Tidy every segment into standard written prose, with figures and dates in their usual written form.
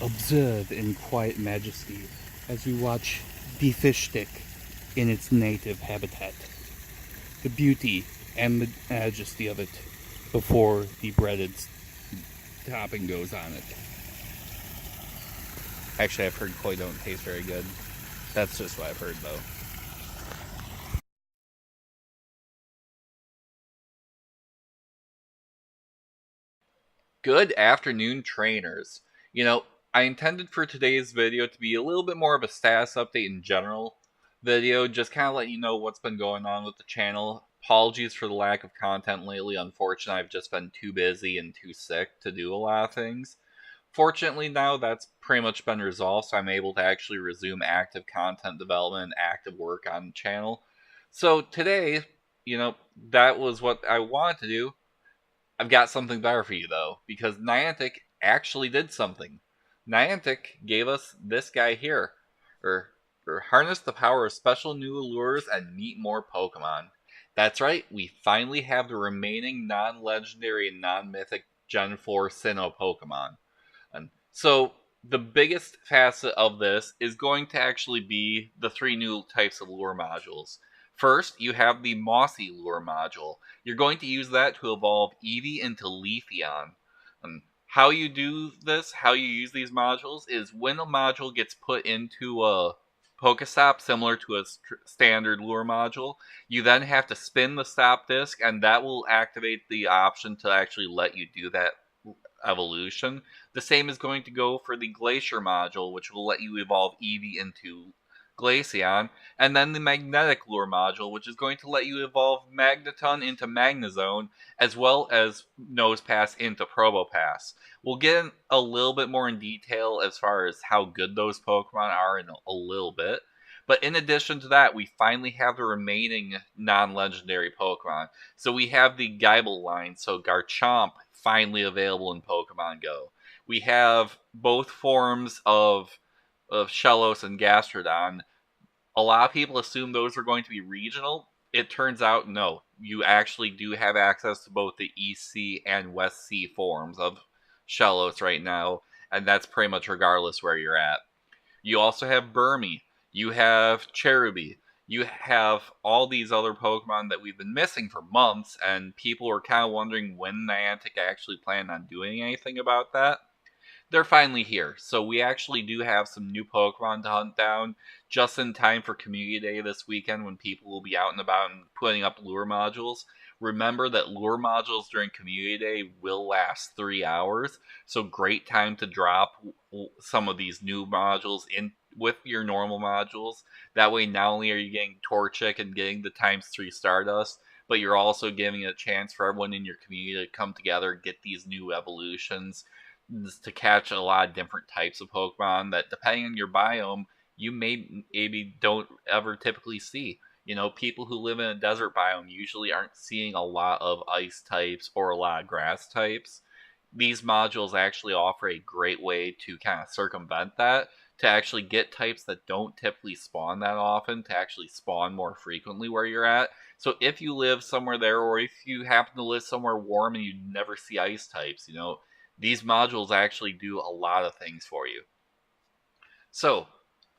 Observe in quiet majesty as we watch the fish stick in its native habitat. The beauty and the majesty of it before the breaded topping goes on it. Actually, I've heard koi don't taste very good. That's just what I've heard, though. Good afternoon, trainers. I intended for today's video to be a little bit more of a status update in general video, just kind of let you know what's been going on with the channel. Apologies for the lack of content lately. Unfortunately, I've just been too busy and too sick to do a lot of things. Fortunately, now that's pretty much been resolved, so I'm able to actually resume active content development and active work on the channel. So today, that was what I wanted to do. I've got something better for you, though, because Niantic actually did something. Niantic gave us this guy here, or harness the power of special new allures and meet more Pokemon. That's right, we finally have the remaining non-legendary and non-mythic Gen 4 Sinnoh Pokemon. And so the biggest facet of this is going to actually be the three new types of lure modules. First, you have the Mossy Lure module. You're going to use that to evolve Eevee into Leafeon. And how you do this, how you use these modules, is when a module gets put into a Pokestop, similar to a standard lure module, you then have to spin the stop disc, and that will activate the option to actually let you do that evolution. The same is going to go for the Glacier module, which will let you evolve Eevee into Glaceon, and then the Magnetic Lure module, which is going to let you evolve Magneton into Magnezone, as well as Nosepass into Probopass. We'll get in a little bit more in detail as far as how good those Pokemon are in a little bit. But in addition to that, we finally have the remaining non-legendary Pokemon. So we have the Geibel line, so Garchomp finally available in Pokemon Go. We have both forms of Shellos and Gastrodon. A lot of people assume those are going to be regional. It turns out no. You actually do have access to both the East Sea and West Sea forms of Shellos right now, and that's pretty much regardless where you're at. You also have Burmy. You have Cherubi. You have all these other Pokemon that we've been missing for months, and people are kind of wondering when Niantic actually planned on doing anything about that. They're finally here, so we actually do have some new Pokemon to hunt down just in time for Community Day this weekend when people will be out and about and putting up lure modules. Remember that lure modules during Community Day will last 3 hours, so great time to drop some of these new modules in with your normal modules. That way, not only are you getting Torchic and getting the ×3 Stardust, but you're also giving a chance for everyone in your community to come together, get these new evolutions, to catch a lot of different types of Pokemon that, depending on your biome, you maybe don't ever typically see. People who live in a desert biome usually aren't seeing a lot of ice types or a lot of grass types. These modules actually offer a great way to kind of circumvent that, to actually get types that don't typically spawn that often, to actually spawn more frequently where you're at. So if you live somewhere there, or if you happen to live somewhere warm and you never see ice types, these modules actually do a lot of things for you. So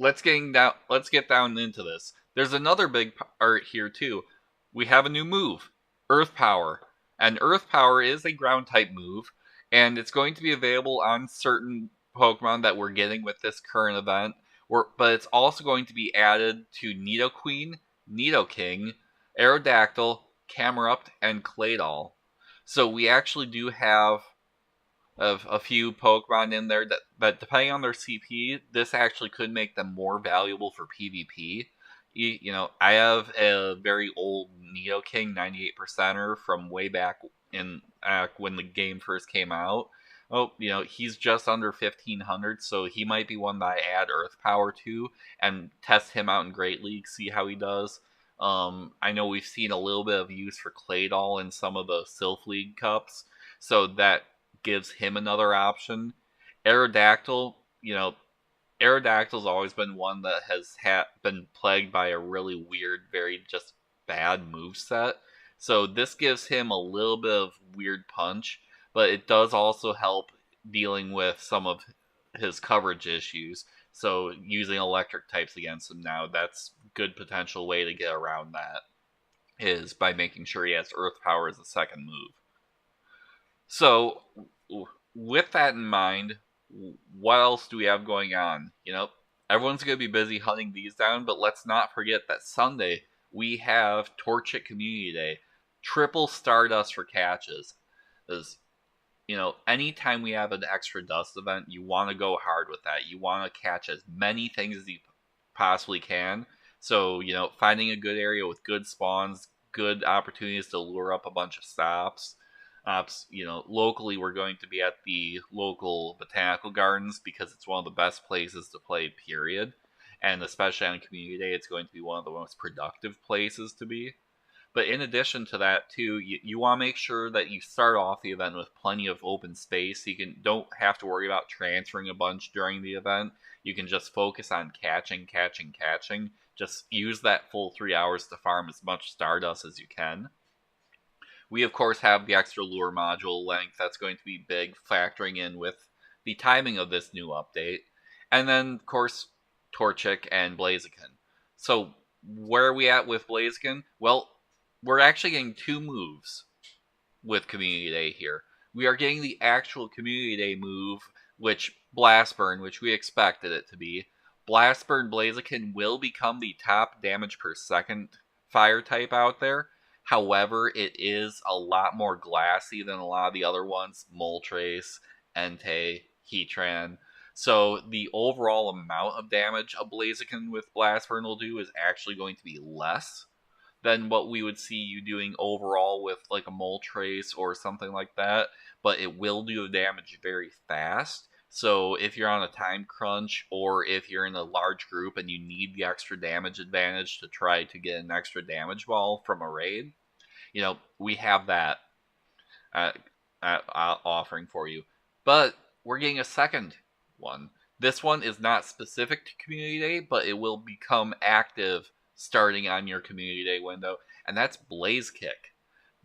let's get down into this. There's another big part here too. We have a new move, Earth Power. And Earth Power is a ground type move, and it's going to be available on certain Pokemon that we're getting with this current event. But it's also going to be added to Nidoqueen, Nidoking, Aerodactyl, Camerupt, and Claydol. So we actually do have of a few Pokemon in there that depending on their CP, this actually could make them more valuable for PvP. I have a very old Nidoking 98%er from way back in when the game first came out. Oh, he's just under 1500, so he might be one that I add Earth Power to and test him out in Great League, see how he does. I know we've seen a little bit of use for Claydol in some of the Sylph League Cups, so that gives him another option. Aerodactyl, Aerodactyl's always been one that has been plagued by a really weird, very just bad move set. So this gives him a little bit of weird punch, but it does also help dealing with some of his coverage issues. So using electric types against him now, that's good potential way to get around that, is by making sure he has Earth Power as a second move. So with that in mind, what else do we have going on? Everyone's going to be busy hunting these down, but let's not forget that Sunday we have Torchic Community Day. Triple Stardust for catches. Anytime we have an extra dust event, you want to go hard with that. You want to catch as many things as you possibly can. So, finding a good area with good spawns, good opportunities to lure up a bunch of stops. Locally, we're going to be at the local botanical gardens because it's one of the best places to play, period. And especially on Community Day, it's going to be one of the most productive places to be. But in addition to that, too, you want to make sure that you start off the event with plenty of open space. So you don't have to worry about transferring a bunch during the event. You can just focus on catching. Just use that full 3 hours to farm as much Stardust as you can. We, of course, have the extra lure module length. That's going to be big, factoring in with the timing of this new update. And then, of course, Torchic and Blaziken. So, where are we at with Blaziken? Well, we're actually getting 2 moves with Community Day here. We are getting the actual Community Day move, which Blast Burn, which we expected it to be. Blast Burn Blaziken will become the top damage per second fire type out there. However, it is a lot more glassy than a lot of the other ones, Moltres, Entei, Heatran. So the overall amount of damage a Blaziken with Blast Burn will do is actually going to be less than what we would see you doing overall with like a Moltres or something like that, but it will do the damage very fast. So if you're on a time crunch, or if you're in a large group and you need the extra damage advantage to try to get an extra damage ball from a raid, we have that offering for you. But we're getting a second one. This one is not specific to Community Day, but it will become active starting on your Community Day window, and that's Blaze Kick.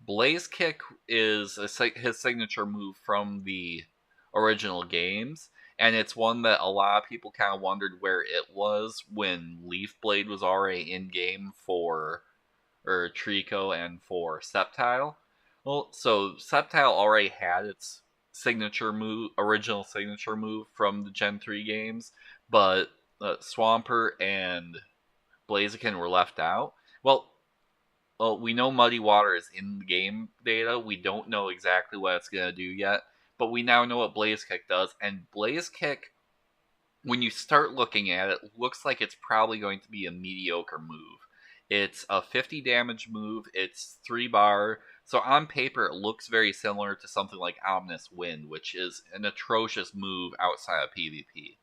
Blaze Kick is his signature move from the original games, and it's one that a lot of people kind of wondered where it was when Leaf Blade was already in game for Trico and for Sceptile. Well, so Sceptile already had its original signature move from the Gen 3 games, but Swampert and Blaziken were left out. Well, we know Muddy Water is in the game data. We don't know exactly what it's going to do yet, but we now know what Blaze Kick does. And Blaze Kick, when you start looking at it, looks like it's probably going to be a mediocre move. It's a 50 damage move. It's 3 bar. So on paper, it looks very similar to something like Ominous Wind, which is an atrocious move outside of PvP.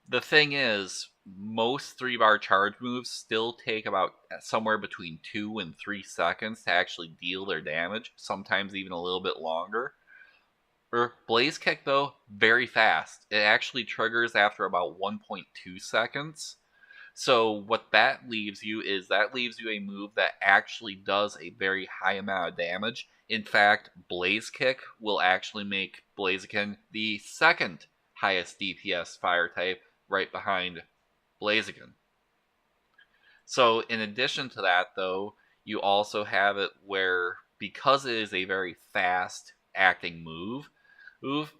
The thing is, most 3 bar charge moves still take about somewhere between 2 and 3 seconds to actually deal their damage, sometimes even a little bit longer. Blaze Kick, though, very fast. It actually triggers after about 1.2 seconds. So what that leaves you is a move that actually does a very high amount of damage. In fact, Blaze Kick will actually make Blaziken the second highest DPS fire type, right behind Blaziken. So in addition to that, though, you also have it where, because it is a very fast acting move,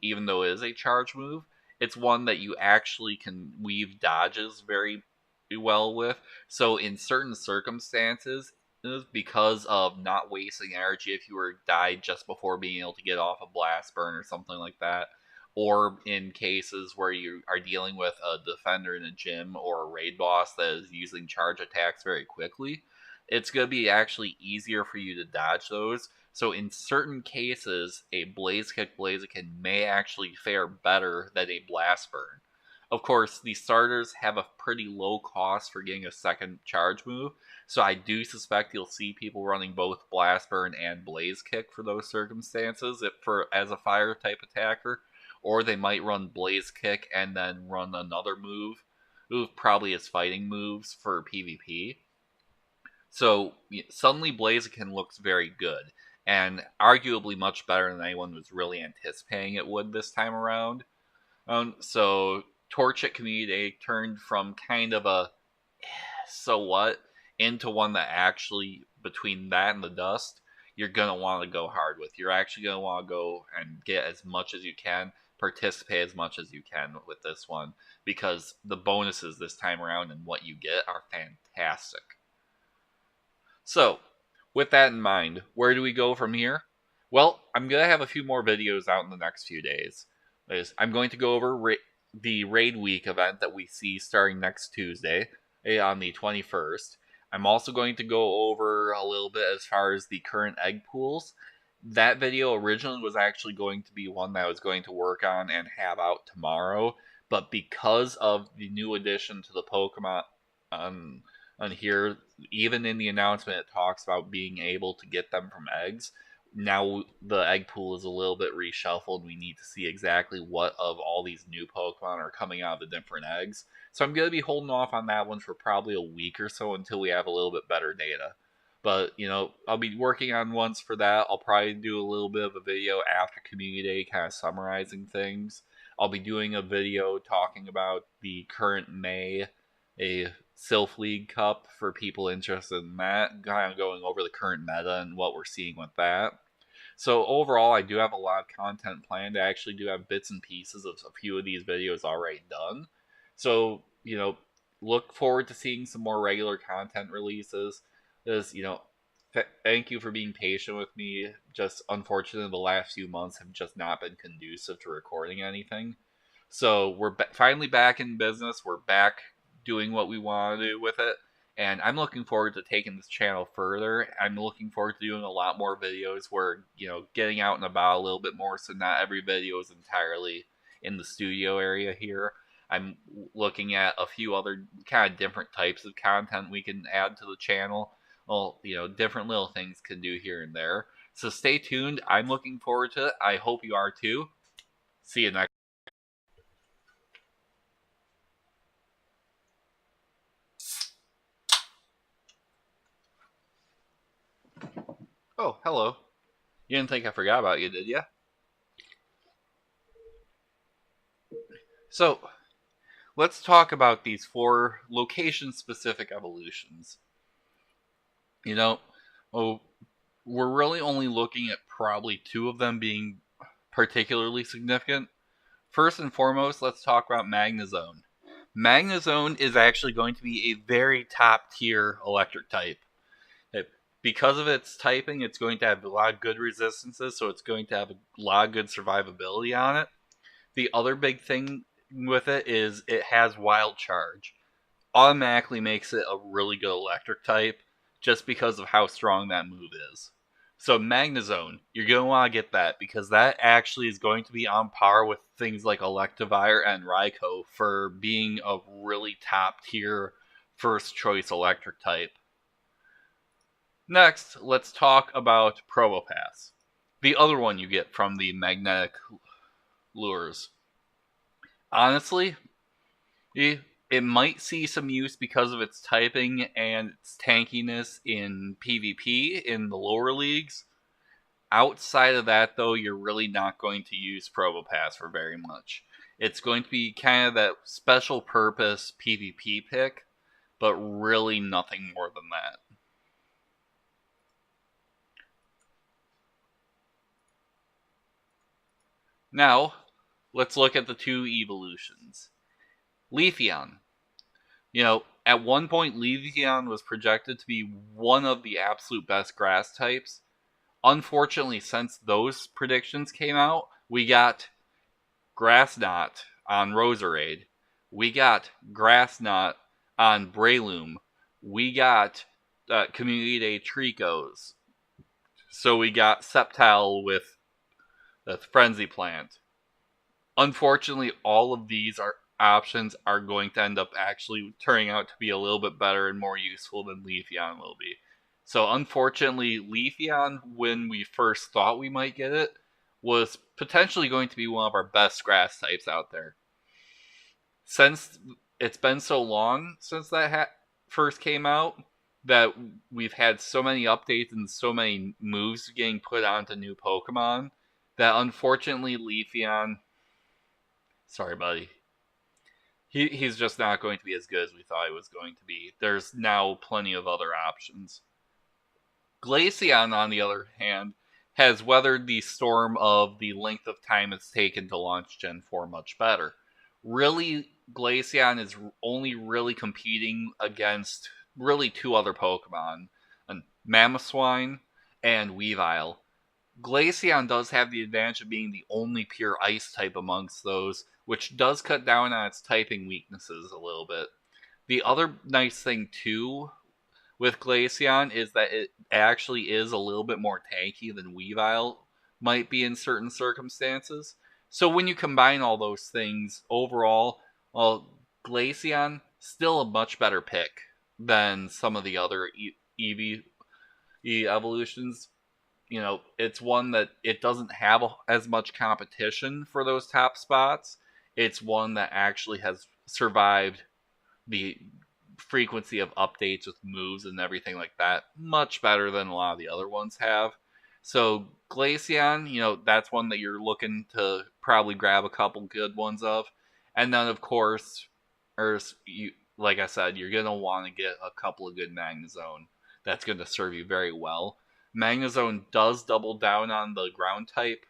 even though it is a charge move, it's one that you actually can weave dodges very well with. So in certain circumstances, because of not wasting energy if you were died just before being able to get off a blast burn or something like that, or in cases where you are dealing with a defender in a gym or a raid boss that is using charge attacks very quickly, it's going to be actually easier for you to dodge those. So in certain cases, a Blaze Kick Blaziken may actually fare better than a Blast Burn. Of course, these starters have a pretty low cost for getting a second charge move, so I do suspect you'll see people running both Blast Burn and Blaze Kick for those circumstances as a fire type attacker, or they might run Blaze Kick and then run another move, probably as fighting moves for PvP. So suddenly Blaziken looks very good, and arguably much better than anyone was really anticipating it would this time around. So Torchic Community Day turned from kind of a so what into one that actually, between that and the dust, you're gonna want to go hard with. You're actually gonna want to go and get as much as you can, participate as much as you can with this one, because the bonuses this time around and what you get are fantastic. So, with that in mind, where do we go from here? Well, I'm going to have a few more videos out in the next few days. I'm going to go over the Raid Week event that we see starting next Tuesday on the 21st. I'm also going to go over a little bit as far as the current egg pools. That video originally was actually going to be one that I was going to work on and have out tomorrow, but because of the new addition to the Pokemon on here, even in the announcement, it talks about being able to get them from eggs. Now the egg pool is a little bit reshuffled. We need to see exactly what of all these new Pokemon are coming out of the different eggs. So I'm going to be holding off on that one for probably a week or so until we have a little bit better data. But, I'll be working on ones for that. I'll probably do a little bit of a video after Community Day kind of summarizing things. I'll be doing a video talking about the current May, a Sylph League Cup for people interested in that, kind of going over the current meta and what we're seeing with that. So overall, I do have a lot of content planned. I actually do have bits and pieces of a few of these videos already done. So, look forward to seeing some more regular content releases. Thank you for being patient with me. Just unfortunately, the last few months have just not been conducive to recording anything. So we're finally back in business. We're back doing what we want to do with it, and I'm looking forward to taking this channel further. I'm looking forward to doing a lot more videos where, getting out and about a little bit more, so not every video is entirely in the studio area here. I'm looking at a few other kind of different types of content we can add to the channel. Well, different little things can do here and there. So stay tuned. I'm looking forward to it. I hope you are too. See you next. Oh, hello. You didn't think I forgot about you, did you? So, let's talk about these 4 location-specific evolutions. We're really only looking at probably 2 of them being particularly significant. First and foremost, let's talk about Magnezone. Magnezone is actually going to be a very top-tier electric type. Because of its typing, it's going to have a lot of good resistances, so it's going to have a lot of good survivability on it. The other big thing with it is it has Wild Charge. Automatically makes it a really good electric type, just because of how strong that move is. So Magnezone, you're going to want to get that, because that actually is going to be on par with things like Electivire and Raikou for being a really top tier first choice electric type. Next, let's talk about Probopass, the other one you get from the magnetic lures. Honestly, it might see some use because of its typing and its tankiness in PvP in the lower leagues. Outside of that, though, you're really not going to use Probopass for very much. It's going to be kind of that special purpose PvP pick, but really nothing more than that. Now, let's look at the 2 evolutions. Leafeon. At one point, Leafeon was projected to be one of the absolute best grass types. Unfortunately, since those predictions came out, we got Grass Knot on Roserade. We got Grass Knot on Breloom. We got Community Day Tricos. So we got Sceptile with the Frenzy Plant. Unfortunately, all of these options are going to end up actually turning out to be a little bit better and more useful than Leafeon will be. So unfortunately, Leafeon, when we first thought we might get it, was potentially going to be one of our best grass types out there. Since it's been so long since that first came out, that we've had so many updates and so many moves getting put onto new Pokemon, that unfortunately Leafeon Sorry, buddy. He's just not going to be as good as we thought he was going to be. There's now plenty of other options. Glaceon, on the other hand, has weathered the storm of the length of time it's taken to launch Gen 4 much better. Really, Glaceon is only really competing against really two other Pokemon, Mamoswine and Weavile. Glaceon does have the advantage of being the only pure ice type amongst those, which does cut down on its typing weaknesses a little bit. The other nice thing, too, with Glaceon is that it actually is a little bit more tanky than Weavile might be in certain circumstances. So when you combine all those things, overall, well, Glaceon still a much better pick than some of the other Eevee evolutions. You know, it's one that it doesn't have as much competition for those top spots. It's one that actually has survived the frequency of updates with moves and everything like that much better than a lot of the other ones have. So Glaceon, you know, that's one that you're looking to probably grab a couple good ones of. And then of course, like I said, you're gonna want to get a couple of good Magnezone. That's gonna serve you very well. Magnezone does double down on the ground type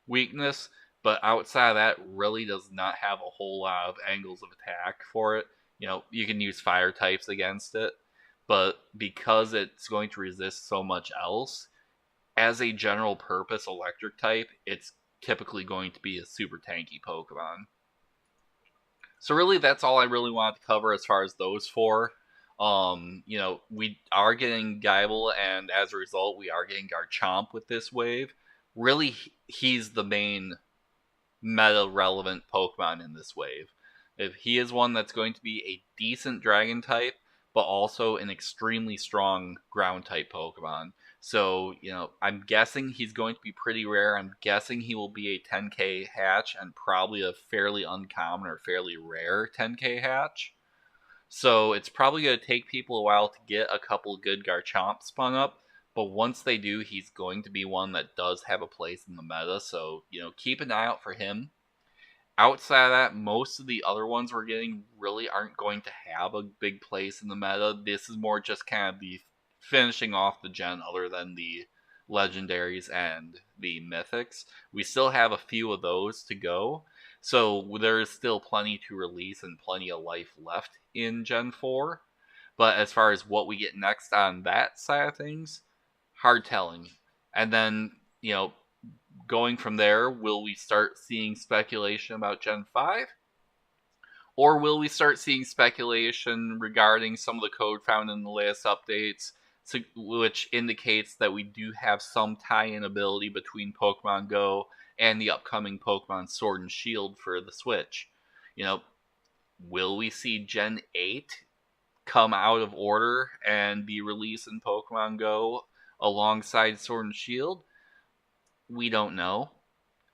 weakness, but outside of that, really does not have a whole lot of angles of attack for it. You know, you can use fire types against it, but because it's going to resist so much else, as a general purpose electric type, it's typically going to be a super tanky Pokemon. So really, that's all I really wanted to cover as far as those four. You know, we are getting Geibel, and as a result, we are getting Garchomp with this wave. Really, he's the main meta-relevant Pokemon in this wave. If he is one that's going to be a decent Dragon type, but also an extremely strong Ground type Pokemon. So, you know, I'm guessing he's going to be pretty rare. I'm guessing he will be a 10k hatch and probably a fairly uncommon or fairly rare 10k hatch. So it's probably going to take people a while to get a couple good Garchomp spun up, but once they do, he's going to be one that does have a place in the meta, so, you know, keep an eye out for him. Outside of that, most of the other ones we're getting really aren't going to have a big place in the meta. This is more just kind of the finishing off the gen other than the legendaries and the mythics. We still have a few of those to go, so there is still plenty to release and plenty of life left in Gen 4. But as far as what we get next on that side of things, hard telling. And then, you know, going from there, will we start seeing speculation about Gen 5? Or will we start seeing speculation regarding some of the code found in the latest updates, which indicates that we do have some tie-in ability between Pokemon Go and the upcoming Pokemon Sword and Shield for the Switch? You know, will we see Gen 8 come out of order and be released in Pokemon Go alongside Sword and Shield? We don't know.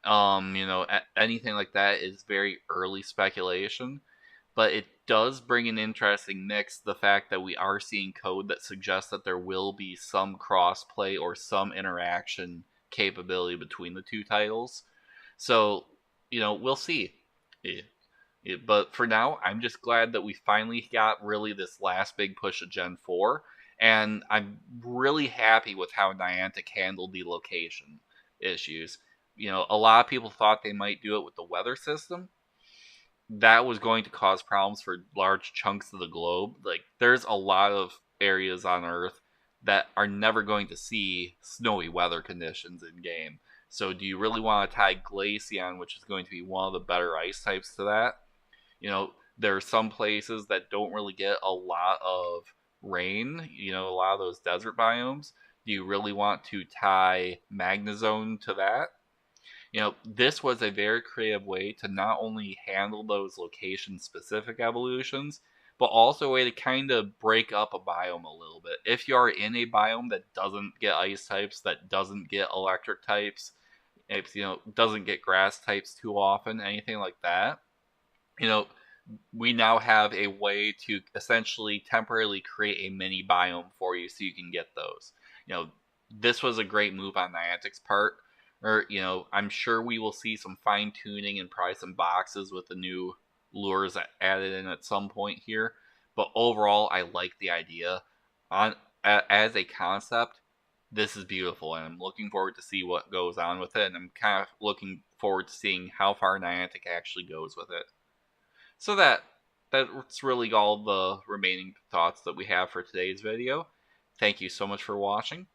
You know, anything like that is very early speculation, but it does bring an interesting mix, the fact that we are seeing code that suggests that there will be some crossplay or some interaction capability between the two titles. So, you know, we'll see. But for now, I'm just glad that we finally got really this last big push of Gen 4, and I'm really happy with how Niantic handled the location issues. You know, a lot of people thought they might do it with the weather system. That was going to cause problems for large chunks of the globe. Like, there's a lot of areas on Earth that are never going to see snowy weather conditions in game. So do you really want to tie Glaceon, which is going to be one of the better ice types, to that? You know, there are some places that don't really get a lot of rain, you know, a lot of those desert biomes. Do you really want to tie Magnezone to that? You know, this was a very creative way to not only handle those location-specific evolutions, but also a way to kind of break up a biome a little bit. If you are in a biome that doesn't get ice types, that doesn't get electric types, if, you know, doesn't get grass types too often, anything like that, you know, we now have a way to essentially temporarily create a mini biome for you so you can get those. You know, this was a great move on Niantic's part. Or, I'm sure we will see some fine tuning and probably some boxes with the new lures added in at some point here. But overall, I like the idea. As a concept, this is beautiful, and I'm looking forward to see what goes on with it. And I'm kind of looking forward to seeing how far Niantic actually goes with it. So that's really all the remaining thoughts that we have for today's video. Thank you so much for watching.